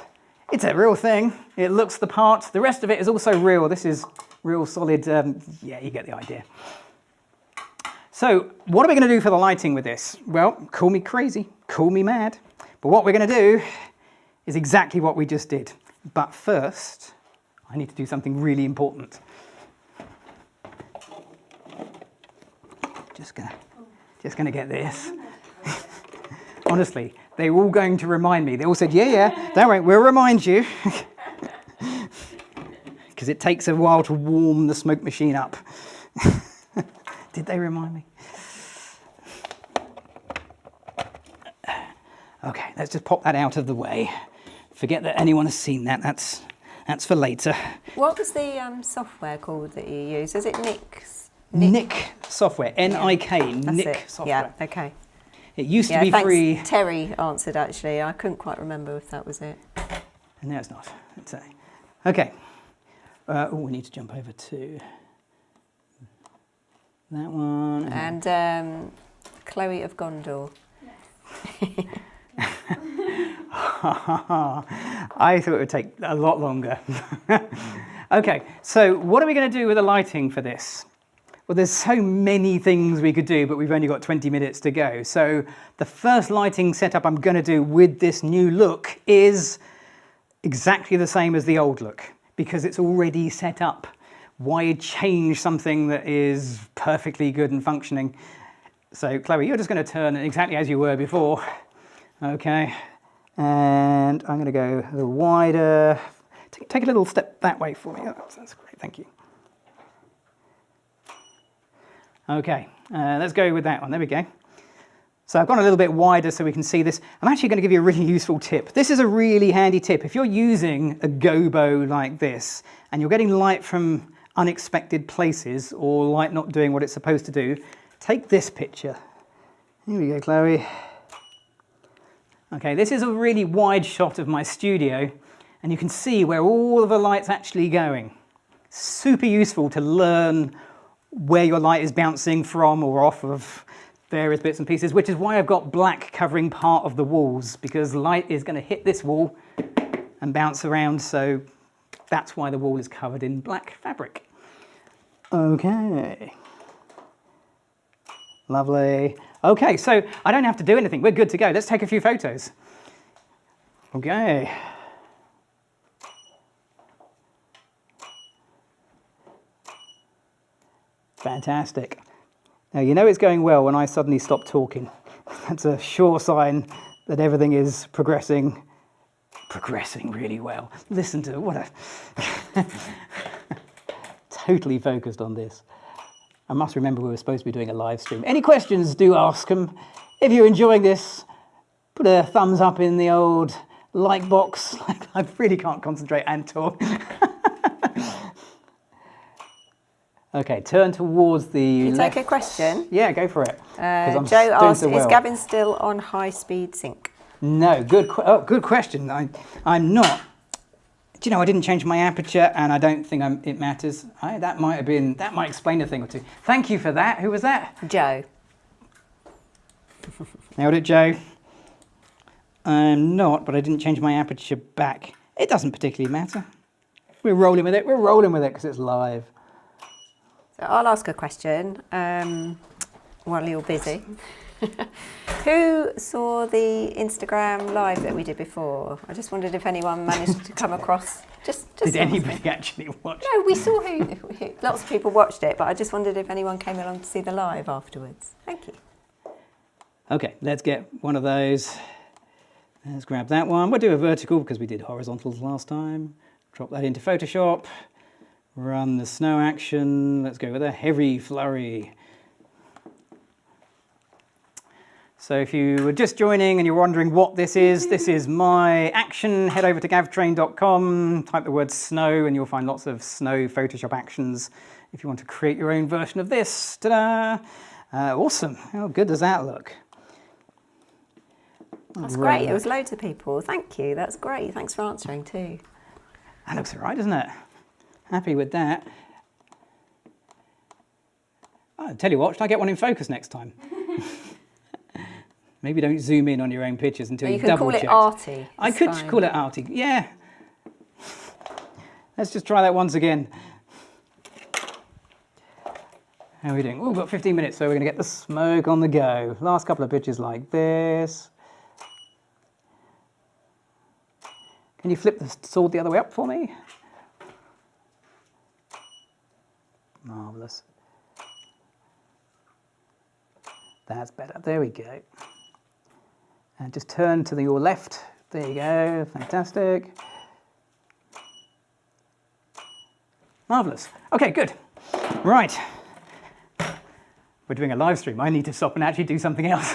Speaker 1: a real thing. It looks the part. The rest of it is also real. This is real solid. Yeah, you get the idea. So what are we going to do for the lighting with this? Well, call me crazy, call me mad. But what we're going to do is exactly what we just did. But first, I need to do something really important. Just gonna get this. Honestly, they were all going to remind me. They all said, yeah, don't worry, we'll remind you. Because it takes a while to warm the smoke machine up. Did they remind me? Okay, let's just pop that out of the way. Forget that anyone has seen that. That's for later.
Speaker 2: What was the software called that you use? Is it Nick's?
Speaker 1: Nick software, N-I-K,
Speaker 2: That's
Speaker 1: Nick
Speaker 2: it.
Speaker 1: software.
Speaker 2: Yeah, okay.
Speaker 1: It used to be free.
Speaker 2: Terry answered actually. I couldn't quite remember if that was it.
Speaker 1: No, it's not. Let's say. Okay. We need to jump over to that one.
Speaker 2: And Chloe of Gondor.
Speaker 1: I thought it would take a lot longer. Okay, so what are we going to do with the lighting for this? Well, there's so many things we could do, but we've only got 20 minutes to go. So the first lighting setup I'm going to do with this new look is exactly the same as the old look, because it's already set up. Why change something that is perfectly good and functioning? So Chloe, you're just going to turn exactly as you were before. Okay, and I'm going to go a little wider. Take a little step that way for me. Oh, that's great, thank you. Okay, let's go with that one. There we go. So I've gone a little bit wider so we can see this. I'm actually going to give you a really useful tip. This is a really handy tip. If you're using a gobo like this and you're getting light from unexpected places or light not doing what it's supposed to do, take this picture. Here we go, Chloe. Okay, this is a really wide shot of my studio, and you can see where all of the light's actually going. Super useful to learn where your light is bouncing from or off of various bits and pieces, which is why I've got black covering part of the walls, because light is going to hit this wall and bounce around, so that's why the wall is covered in black fabric. Okay. Lovely. Okay, so I don't have to do anything. We're good to go. Let's take a few photos. Okay. Fantastic. Now, you know it's going well when I suddenly stop talking. That's a sure sign that everything is progressing really well. Listen to what a... Totally focused on this. I must remember we were supposed to be doing a live stream. Any questions, do ask them. If you're enjoying this, put a thumbs up in the old like box. I really can't concentrate and talk. Okay, turn towards the left.
Speaker 2: Take a question.
Speaker 1: Yeah, go for it.
Speaker 2: Joe asked, is Gavin still on high-speed sync?
Speaker 1: No, good question. I'm not. Do you know, I didn't change my aperture, and I don't think it matters. That might explain a thing or two. Thank you for that. Who was that?
Speaker 2: Joe.
Speaker 1: Nailed it, Joe. I'm not, but I didn't change my aperture back. It doesn't particularly matter. We're rolling with it. We're rolling with it because it's live.
Speaker 2: So I'll ask a question while you're busy. Who saw the Instagram live that we did before? I just wondered if anyone managed to come across.
Speaker 1: Did anybody actually watch?
Speaker 2: No, we saw who. Lots of people watched it, but I just wondered if anyone came along to see the live afterwards. Thank you.
Speaker 1: Okay, let's get one of those. Let's grab that one. We'll do a vertical because we did horizontals last time. Drop that into Photoshop. Run the snow action. Let's go with a heavy flurry. So if you were just joining and you're wondering what this is my action. Head over to gavtrain.com, type the word snow, and you'll find lots of snow Photoshop actions if you want to create your own version of this. Ta-da! Awesome. How good does that look?
Speaker 2: That's great. It was loads of people. Thank you. That's great. Thanks for answering too.
Speaker 1: That looks all right, doesn't it? Happy with that. I'll tell you what, should I get one in focus next time? Maybe don't zoom in on your own pictures until you double check.
Speaker 2: You can call it arty.
Speaker 1: I could call it arty, yeah. Let's just try that once again. How are we doing? Oh, we've got 15 minutes, so we're going to get the smoke on the go. Last couple of pictures like this. Can you flip the sword the other way up for me? Marvellous. That's better. There we go. And just turn to your left. There you go. Fantastic. Marvellous. Okay, good. Right. We're doing a live stream. I need to stop and actually do something else.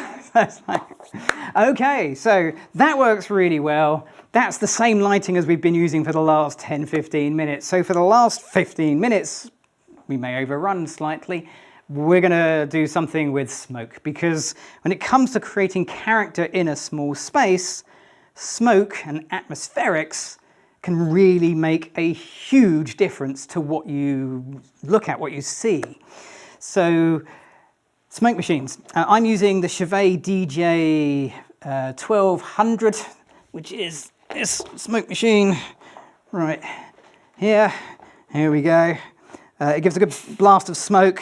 Speaker 1: Okay, so that works really well. That's the same lighting as we've been using for the last 10, 15 minutes. So for the last 15 minutes, we may overrun slightly. We're going to do something with smoke, because when it comes to creating character in a small space, smoke and atmospherics can really make a huge difference to what you look at, what you see. So, smoke machines. I'm using the Chauvet DJ 1200, which is this smoke machine right here. Here we go. It gives a good blast of smoke.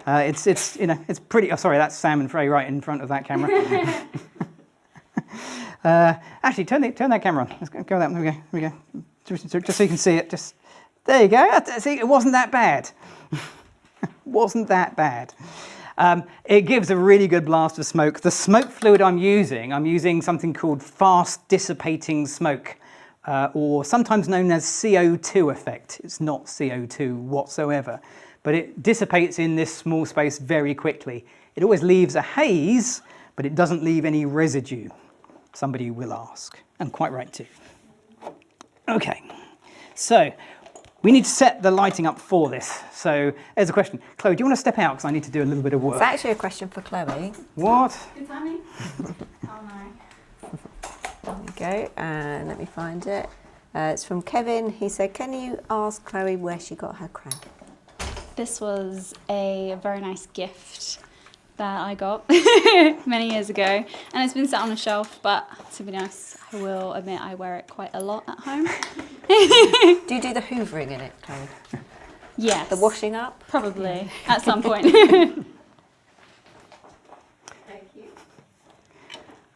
Speaker 1: It's pretty. Oh, sorry, that's Sam and Frey right in front of that camera. Actually, turn that camera on. Let's go with that one. There we go. Just so you can see it. Just there you go. See, it wasn't that bad. Wasn't that bad. It gives a really good blast of smoke. The smoke fluid I'm using something called fast dissipating smoke, or sometimes known as CO2 effect. It's not CO2 whatsoever, but it dissipates in this small space very quickly. It always leaves a haze, but it doesn't leave any residue. Somebody will ask, and quite right too. Okay, so we need to set the lighting up for this. So there's a question. Chloe, do you want to step out? Because I need to do a little bit of work.
Speaker 2: It's actually a question for Chloe.
Speaker 1: What?
Speaker 3: Good timing. Oh no.
Speaker 2: There we go, and let me find it. It's from Kevin. He said, can you ask Chloe where she got her crown?
Speaker 3: This was a very nice gift that I got many years ago, and it's been sat on a shelf, but to be honest, I will admit I wear it quite a lot at home.
Speaker 2: Do you do the hoovering in it, Chloe?
Speaker 3: Yes.
Speaker 2: The washing up?
Speaker 3: Probably, at some point.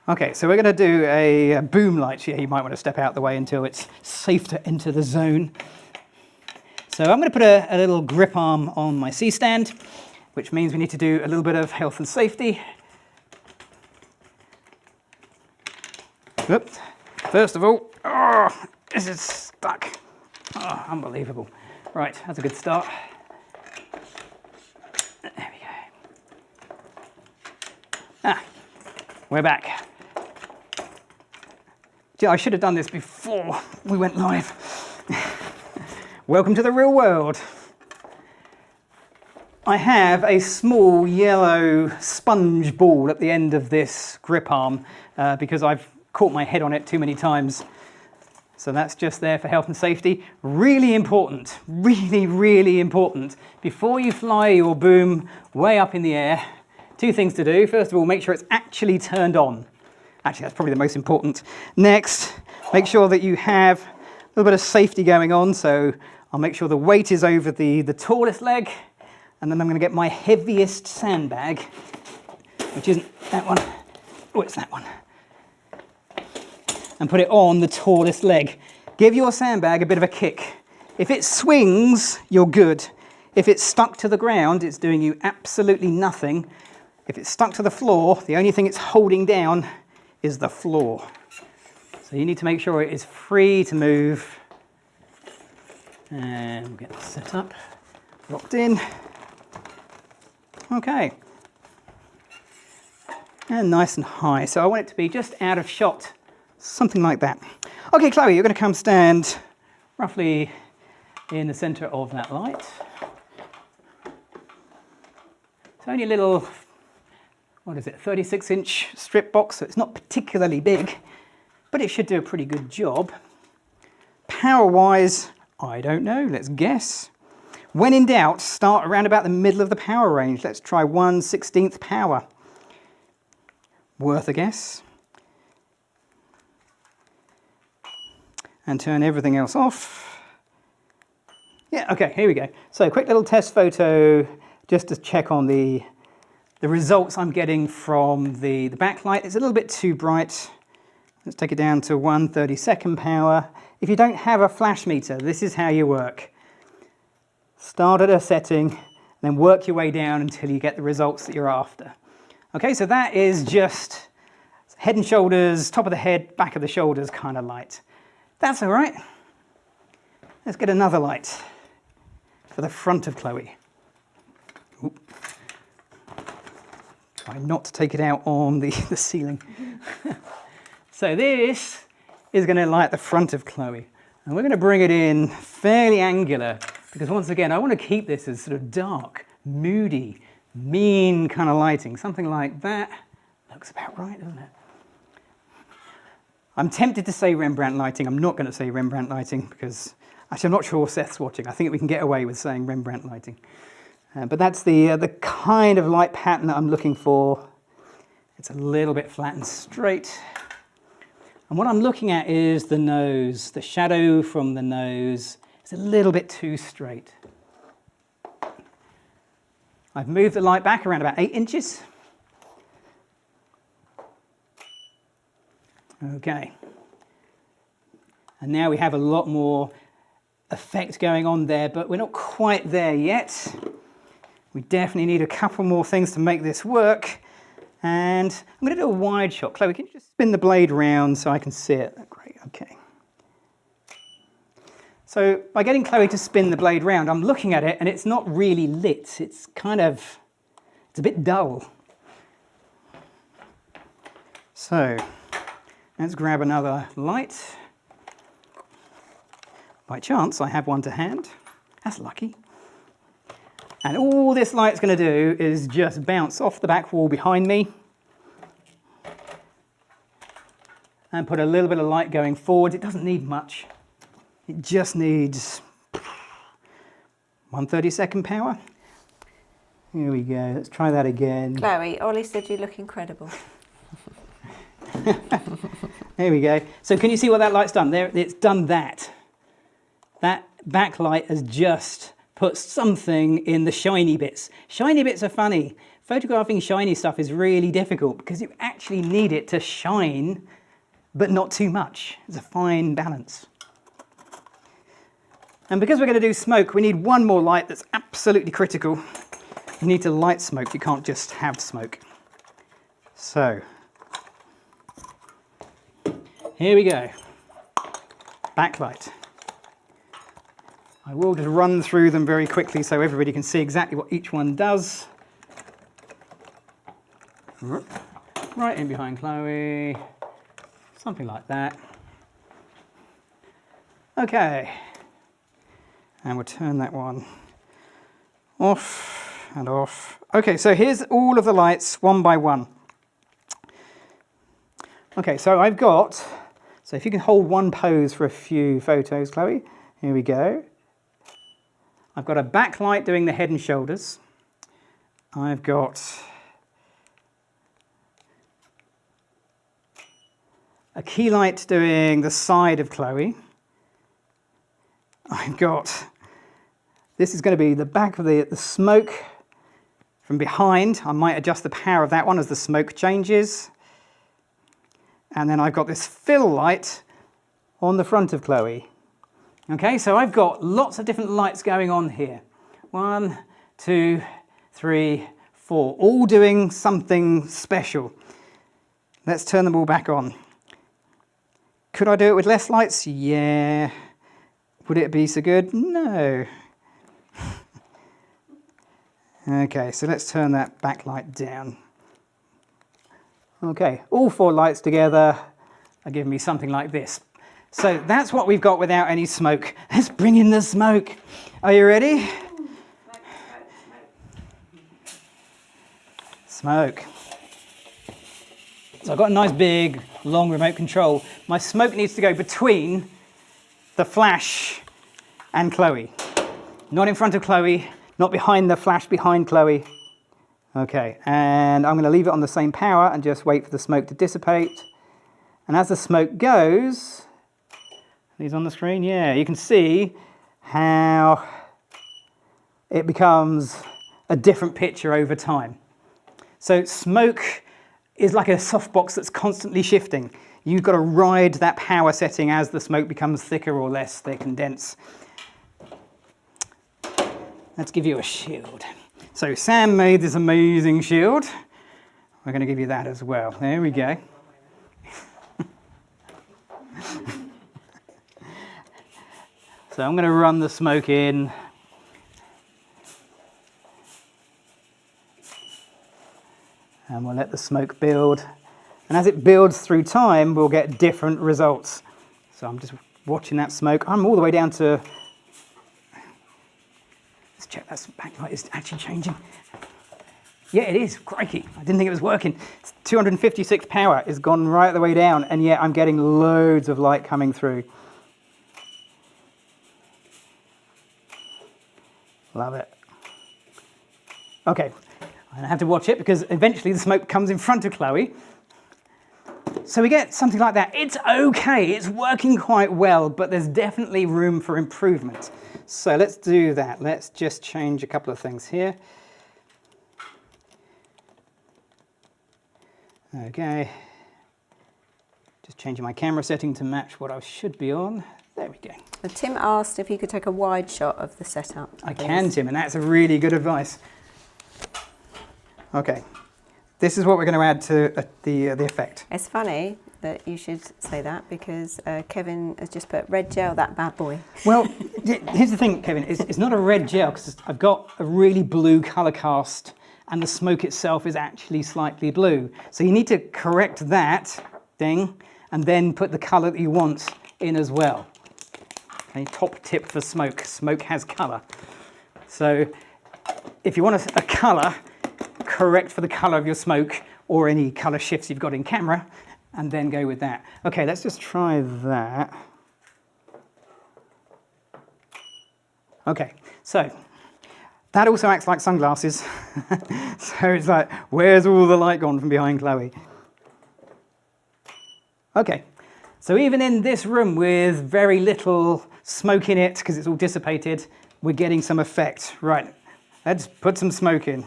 Speaker 1: Okay, so we're going to do a boom light here. You might want to step out the way until it's safe to enter the zone. So I'm going to put a little grip arm on my C-stand, which means we need to do a little bit of health and safety. Oops. First of all, oh, this is stuck. Oh, unbelievable. Right, that's a good start. There we go. Ah, we're back. Gee, I should have done this before we went live. Welcome to the real world. I have a small yellow sponge ball at the end of this grip arm because I've caught my head on it too many times. So that's just there for health and safety. Really important, really, really important. Before you fly your boom way up in the air, two things to do. First of all, make sure it's actually turned on. Actually, that's probably the most important. Next, make sure that you have a little bit of safety going on. So I'll make sure the weight is over the tallest leg. And then I'm going to get my heaviest sandbag, which isn't that one. Oh, it's that one. And put it on the tallest leg. Give your sandbag a bit of a kick. If it swings, you're good. If it's stuck to the ground, it's doing you absolutely nothing. If it's stuck to the floor, the only thing it's holding down is the floor. So you need to make sure it is free to move. And we'll get this set up, locked in. Okay. And nice and high. So I want it to be just out of shot, something like that. Okay, Chloe, you're going to come stand roughly in the center of that light. It's only a little, what is it, 36-inch strip box, so it's not particularly big, but it should do a pretty good job. Power-wise, I don't know, let's guess. When in doubt, start around about the middle of the power range. Let's try 1/16th power. Worth a guess. And turn everything else off. Yeah, okay, here we go. So quick little test photo just to check on the results I'm getting from the backlight. It's a little bit too bright. Let's take it down to 1/32nd power. If you don't have a flash meter, this is how you work. Start at a setting, then work your way down until you get the results that you're after. Okay, so that is just head and shoulders, top of the head, back of the shoulders kind of light. That's all right. Let's get another light for the front of Chloe. Oop. Try not to take it out on the ceiling. So this is going to light the front of Chloe. And we're going to bring it in fairly angular because once again, I want to keep this as sort of dark, moody, mean kind of lighting. Something like that. Looks about right, doesn't it? I'm tempted to say Rembrandt lighting. I'm not going to say Rembrandt lighting because actually I'm not sure Seth's watching. I think we can get away with saying Rembrandt lighting. But that's the kind of light pattern that I'm looking for. It's a little bit flat and straight. And what I'm looking at is the nose. The shadow from the nose is a little bit too straight. I've moved the light back around about 8 inches. Okay. And now we have a lot more effect going on there, but we're not quite there yet. We definitely need a couple more things to make this work. And I'm going to do a wide shot. Chloe, can you just spin the blade round so I can see it? Great, okay. So by getting Chloe to spin the blade round, I'm looking at it and it's not really lit. It's a bit dull. So let's grab another light. By chance, I have one to hand. That's lucky. And all this light's going to do is just bounce off the back wall behind me and put a little bit of light going forward. It doesn't need much. It just needs 1/32 power. Here we go. Let's try that again.
Speaker 2: Chloe, Ollie said you look incredible.
Speaker 1: There we go. So can you see what that light's done? There, it's done that. That backlight has just put something in the shiny bits. Shiny bits are funny. Photographing shiny stuff is really difficult because you actually need it to shine, but not too much. It's a fine balance. And because we're going to do smoke, we need one more light that's absolutely critical. You need to light smoke. You can't just have smoke. So, here we go. Backlight. I will just run through them very quickly so everybody can see exactly what each one does. Right in behind Chloe. Something like that. Okay. And we'll turn that one off and off. Okay, so here's all of the lights one by one. Okay, so I've got, so if you can hold one pose for a few photos, Chloe. Here we go. I've got a backlight doing the head and shoulders. I've got a key light doing the side of Chloe. I've got, this is going to be the back of the smoke from behind. I might adjust the power of that one as the smoke changes. And then I've got this fill light on the front of Chloe. Okay, so I've got lots of different lights going on here. 1, 2, 3, 4, all doing something special. Let's turn them all back on. Could I do it with less lights? Yeah. Would it be so good? No. Okay, so let's turn that backlight down. Okay, all 4 lights together are giving me something like this. So that's what we've got without any smoke. Let's bring in the smoke. Are you ready? Smoke. So I've got a nice big, long remote control. My smoke needs to go between the flash and Chloe. Not in front of Chloe, not behind the flash behind Chloe. Okay, and I'm going to leave it on the same power and just wait for the smoke to dissipate. And as the smoke goes, these on the screen, yeah, you can see how it becomes a different picture over time. So smoke is like a softbox that's constantly shifting. You've got to ride that power setting as the smoke becomes thicker or less thick and dense. Let's give you a shield. So Sam made this amazing shield. We're going to give you that as well. There we go. So I'm going to run the smoke in. And we'll let the smoke build. And as it builds through time, we'll get different results. So I'm just watching that smoke. I'm all the way down to, let's check that backlight is actually changing. Yeah, it is. Crikey. I didn't think it was working. It's 256 power is gone right the way down, and yet I'm getting loads of light coming through. Love it. Okay, I have to watch it because eventually the smoke comes in front of Chloe. So we get something like that. It's okay, it's working quite well, but there's definitely room for improvement. So let's do that. Let's just change a couple of things here. Okay. Just changing my camera setting to match what I should be on. There we go.
Speaker 2: Tim asked if you could take a wide shot of the setup.
Speaker 1: I can, Tim, and that's a really good advice. Okay. This is what we're going to add to the effect.
Speaker 2: It's funny that you should say that because Kevin has just put red gel, that bad boy.
Speaker 1: Well, here's the thing, Kevin. It's not a red gel because I've got a really blue colour cast and the smoke itself is actually slightly blue. So you need to correct that thing and then put the colour that you want in as well. A top tip for smoke. Smoke has colour. So if you want a colour, correct for the colour of your smoke or any colour shifts you've got in camera, and then go with that. Okay, let's just try that. Okay, so that also acts like sunglasses. So it's like, where's all the light gone from behind Chloe? Okay, so even in this room with very little smoke in it, because it's all dissipated, we're getting some effect. Right, let's put some smoke in.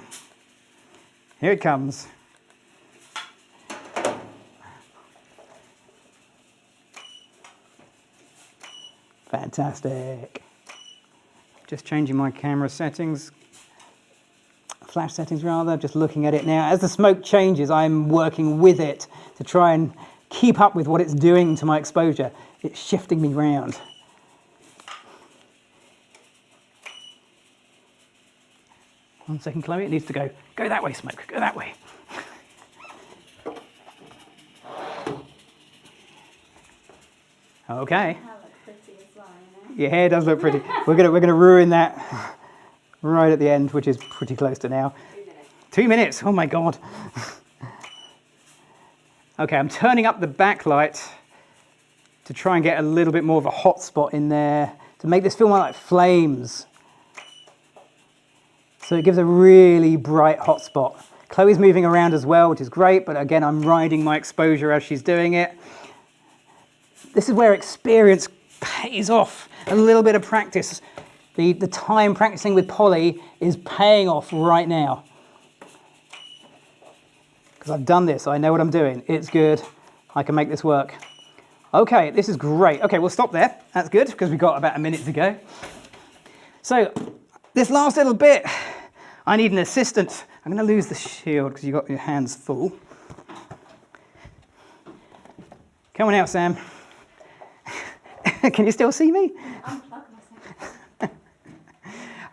Speaker 1: Here it comes. Fantastic. Just changing my camera settings, flash settings rather, just looking at it now. As the smoke changes, I'm working with it to try and keep up with what it's doing to my exposure. It's shifting me round. One second, Chloe, it needs to go that way, smoke, go that way. Okay. Your hair does look pretty. We're gonna ruin that right at the end, which is pretty close to now. 2 minutes. Oh my God. Okay, I'm turning up the backlight to try and get a little bit more of a hot spot in there to make this feel more like flames. So it gives a really bright hot spot. Chloe's moving around as well, which is great, but again, I'm riding my exposure as she's doing it. This is where experience pays off. A little bit of practice. The time practicing with Polly is paying off right now. Because I've done this, I know what I'm doing. It's good, I can make this work. Okay, this is great. Okay, we'll stop there. That's good, because we've got about a minute to go. So, this last little bit, I need an assistant. I'm going to lose the shield because you've got your hands full. Come on out, Sam. Can you still see me?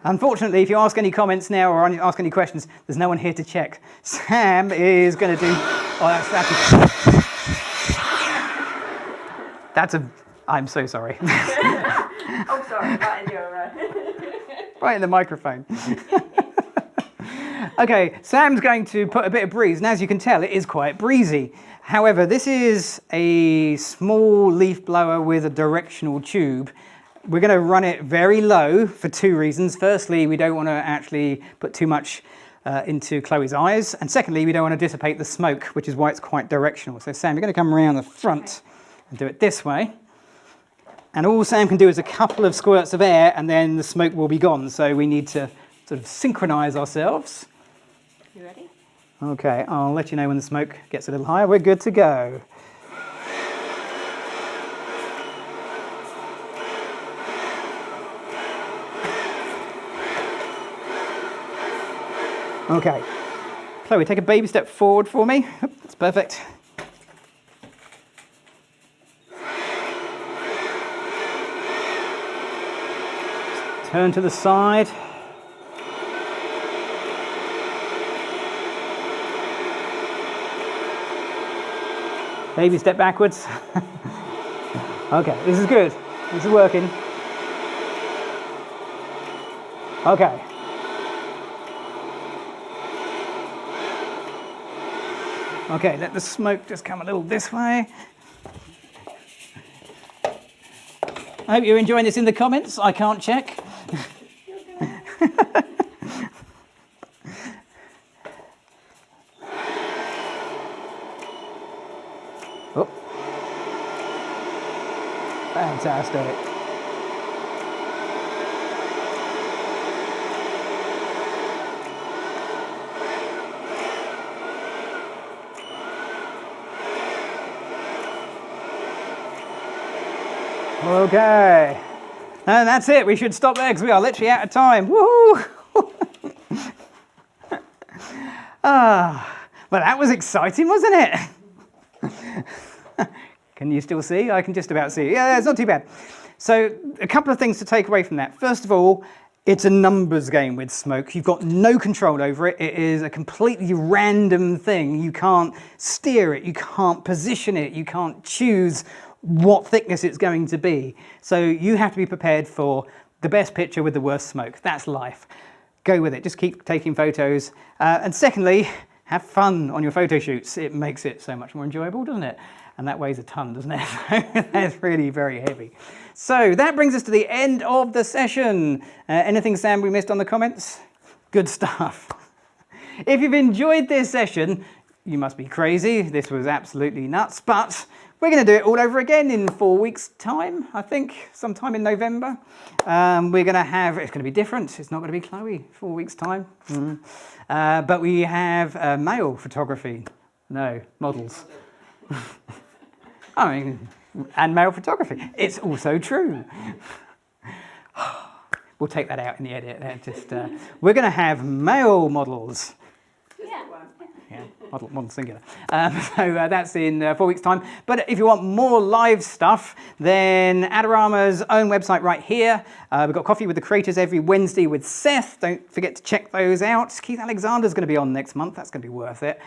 Speaker 1: Unfortunately, if you ask any comments now or ask any questions, there's no one here to check. Sam is going to do... I'm so sorry.
Speaker 2: Oh, sorry, right in your...
Speaker 1: Right in the microphone. Okay, Sam's going to put a bit of breeze, and as you can tell, it is quite breezy. However, this is a small leaf blower with a directional tube. We're going to run it very low for 2 reasons. Firstly, we don't want to actually put too much into Chloe's eyes. And secondly, we don't want to dissipate the smoke, which is why it's quite directional. So Sam, you're going to come around the front and do it this way. And all Sam can do is a couple of squirts of air and then the smoke will be gone. So we need to sort of synchronize ourselves.
Speaker 2: You ready?
Speaker 1: Okay, I'll let you know when the smoke gets a little higher. We're good to go. Okay, Chloe, take a baby step forward for me. That's perfect. Turn to the side. Baby step backwards. Okay, this is good. This is working. Okay. Okay, let the smoke just come a little this way. I hope you're enjoying this in the comments. I can't check. Oh. Fantastic. Okay, and that's it. We should stop there because we are literally out of time. Woohoo! Well, that was exciting, wasn't it? Can you still see? I can just about see. Yeah, it's not too bad. So, a couple of things to take away from that. First of all, it's a numbers game with smoke. You've got no control over it. It is a completely random thing. You can't steer it. You can't position it. You can't choose what thickness it's going to be. So you have to be prepared for the best picture with the worst smoke. That's life. Go with it. Just keep taking photos. And secondly, have fun on your photo shoots. It makes it so much more enjoyable, doesn't it? And that weighs a ton, doesn't it? That's really very heavy. So that brings us to the end of the session. Anything, Sam, we missed on the comments? Good stuff. If you've enjoyed this session, you must be crazy. This was absolutely nuts, but we're going to do it all over again in 4 weeks' time, I think, sometime in November. We're going to have, it's going to be different. It's not going to be Chloe, 4 weeks' time. But we have male photography. No, models. I mean, and male photography. It's also true. We'll take that out in the edit. We're going to have male models. Yeah, model singular. So that's in 4 weeks' time. But if you want more live stuff, then Adorama's own website right here. We've got Coffee with the Creators every Wednesday with Seth. Don't forget to check those out. Keith Alexander's going to be on next month. That's going to be worth it.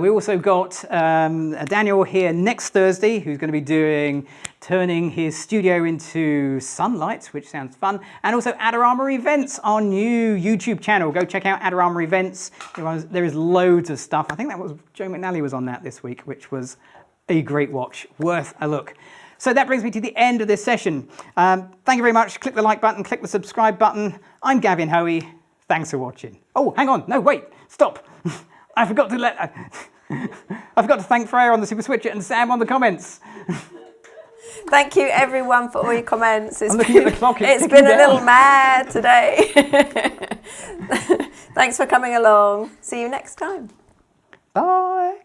Speaker 1: We also got Daniel here next Thursday, who's going to be turning his studio into sunlight, which sounds fun. And also Adorama Events, our new YouTube channel. Go check out Adorama Events. There is loads of stuff. I think that was Joe McNally was on that this week, which was a great watch, worth a look. So that brings me to the end of this session. Thank you very much. Click the like button, click the subscribe button. I'm Gavin Hoey. Thanks for watching. Oh, hang on. No, wait. Stop. I forgot to thank Freya on the Super Switcher and Sam on the comments.
Speaker 2: Thank you everyone for all your comments.
Speaker 1: I'm looking at the clock.
Speaker 2: It's been a little mad today. Thanks for coming along. See you next time.
Speaker 1: Bye.